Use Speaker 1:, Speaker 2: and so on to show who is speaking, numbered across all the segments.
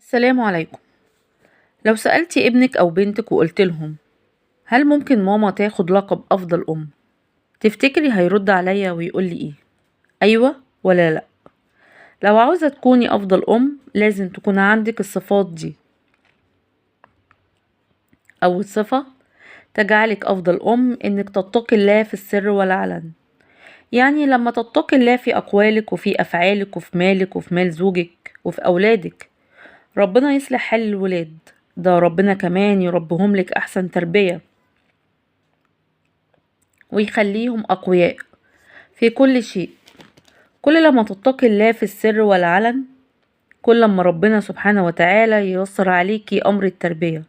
Speaker 1: السلام عليكم. لو سألتي ابنك أو بنتك وقلت لهم هل ممكن ماما تاخد لقب أفضل أم، تفتكري هيرد عليا ويقول لي إيه؟ أيوة ولا لأ؟ لو عاوزة تكوني أفضل أم لازم تكون عندك الصفات دي. أول صفة تجعلك أفضل أم إنك تتقي الله في السر والعلن. يعني لما تتقي الله في أقوالك وفي أفعالك وفي مالك وفي مال زوجك وفي أولادك، ربنا يصلح حال الولاد. ده ربنا كمان يربهم لك أحسن تربية ويخليهم أقوياء في كل شيء. كل لما تتقي الله في السر والعلن، كل لما ربنا سبحانه وتعالى ييسر عليكي أمر التربية.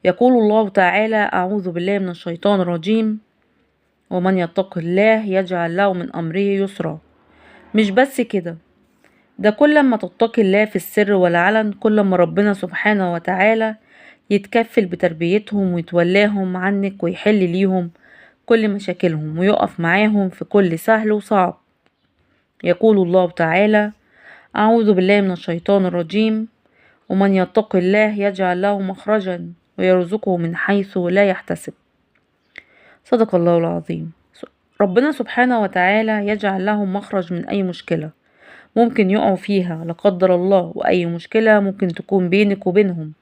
Speaker 1: يقول الله تعالى: أعوذ بالله من الشيطان الرجيم: ومن يتق الله يجعل له من أمره يسرا. مش بس كده، ده كل لما تتقي الله في السر والعلن، كل لما ربنا سبحانه وتعالى يتكفل بتربيتهم ويتولاهم عنك ويحل ليهم كل مشاكلهم ويقف معاهم في كل سهل وصعب. يقول الله تعالى: أعوذ بالله من الشيطان الرجيم: ومن يتق الله يجعل له مخرجا ويرزقه من حيث لا يحتسب. صدق الله العظيم. ربنا سبحانه وتعالى يجعل لهم مخرج من أي مشكلة ممكن يقعوا فيها لا قدر الله، وأي مشكلة ممكن تكون بينك وبينهم،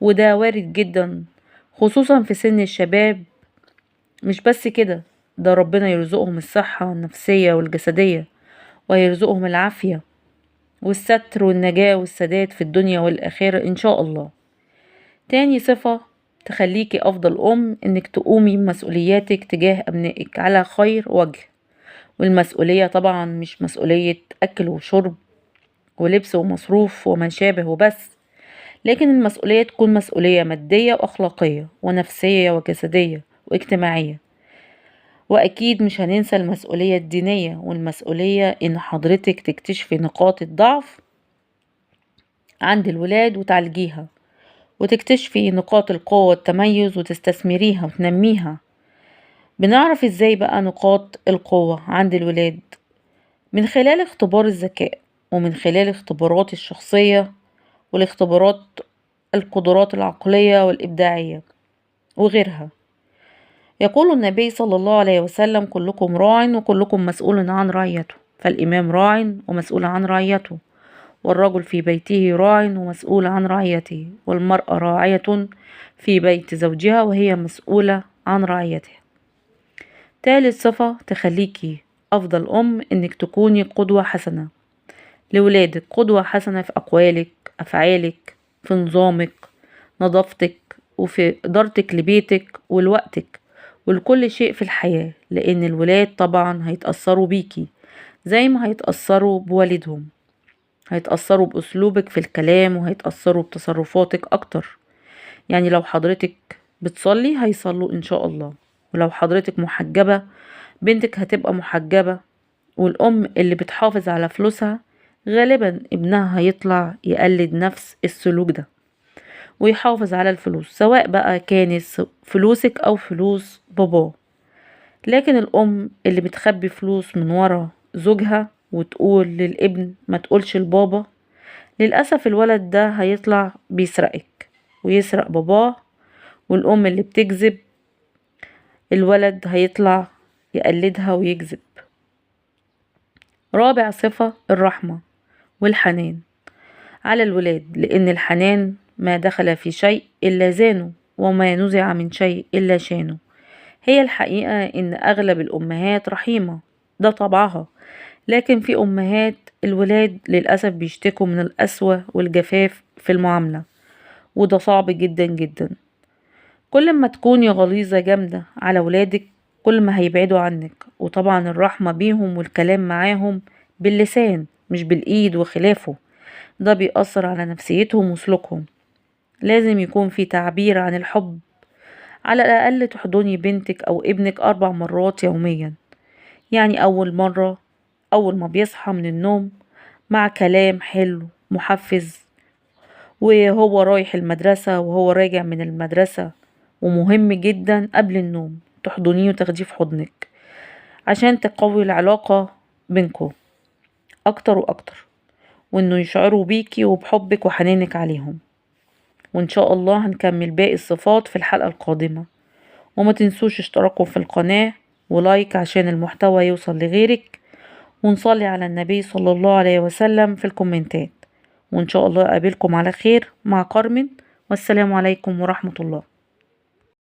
Speaker 1: وده وارد جدا خصوصا في سن الشباب. مش بس كده، ده ربنا يرزقهم الصحة النفسية والجسدية، ويرزقهم العافية والستر والنجاة والسداد في الدنيا والآخرة إن شاء الله. تاني صفة تخليكي أفضل أم إنك تقومي بمسؤولياتك تجاه أبنائك على خير وجه. والمسؤولية طبعا مش مسؤولية أكل وشرب ولبس ومصروف وما شابه وبس، لكن المسؤولية تكون مسؤولية مادية وأخلاقية ونفسية وجسدية واجتماعية. وأكيد مش هننسى المسؤولية الدينية، والمسؤولية إن حضرتك تكتشفي نقاط الضعف عند الولاد وتعالجيها، وتكتشفي نقاط القوة والتميز وتستثمريها وتنميها. بنعرف ازاي بقى نقاط القوة عند الولاد؟ من خلال اختبار الذكاء، ومن خلال اختبارات الشخصية، والاختبارات القدرات العقلية والإبداعية وغيرها. يقول النبي صلى الله عليه وسلم: كلكم راع وكلكم مسؤول عن رعيته. فالإمام راع ومسؤول عن رعيته، والرجل في بيته راع ومسؤول عن رعيته، والمرأة راعية في بيت زوجها وهي مسؤولة عن رعيتها. تالت صفة تخليكي أفضل أم إنك تكوني قدوة حسنة لولادك. قدوة حسنة في أقوالك، أفعالك، في نظامك، نظافتك، وفي إدارتك لبيتك ولوقتك ولكل شيء في الحياة، لأن الولاد طبعا هيتأثروا بيكي زي ما هيتأثروا بوالدهم. هيتأثروا بأسلوبك في الكلام، وهيتأثروا بتصرفاتك أكتر. يعني لو حضرتك بتصلي هيصلوا إن شاء الله، ولو حضرتك محجبة بنتك هتبقى محجبة. والأم اللي بتحافظ على فلوسها غالبا ابنها هيطلع يقلد نفس السلوك ده ويحافظ على الفلوس، سواء بقى كانت فلوسك أو فلوس باباه. لكن الأم اللي بتخبي فلوس من ورا زوجها وتقول للابن ما تقولش لبابا، للأسف الولد ده هيطلع بيسرقك ويسرق باباه. والأم اللي بتكذب، الولد هيطلع يقلدها ويكذب. رابع صفة الرحمة والحنان على الولاد، لأن الحنان ما دخل في شيء إلا زانه، وما نزع من شيء إلا شانه. هي الحقيقة إن أغلب الأمهات رحيمة، ده طبعها، لكن في أمهات الولاد للأسف بيشتكوا من القسوة والجفاف في المعاملة، وده صعب جدا جدا. كل ما تكوني غليظة جامدة على ولادك كل ما هيبعدوا عنك. وطبعا الرحمة بيهم والكلام معاهم باللسان مش بالإيد وخلافه، ده بيأثر على نفسيتهم وسلوكهم. لازم يكون في تعبير عن الحب. على الأقل تحضني بنتك أو ابنك 4 مرات يوميا. يعني أول مرة أول ما بيصحى من النوم مع كلام حلو محفز، وهو رايح المدرسة وهو راجع من المدرسة. ومهم جدا قبل النوم تحضنيه وتاخديه في حضنك عشان تقوي العلاقة بينكم أكتر وأكتر. وانه يشعروا بيكي وبحبك وحنانك عليهم. وان شاء الله هنكمل باقي الصفات في الحلقة القادمة. وما تنسوش اشتراكوا في القناة ولايك عشان المحتوى يوصل لغيرك، ونصلي على النبي صلى الله عليه وسلم في الكومنتات. وإن شاء الله أقابلكم على خير مع كارمن، والسلام عليكم ورحمة الله.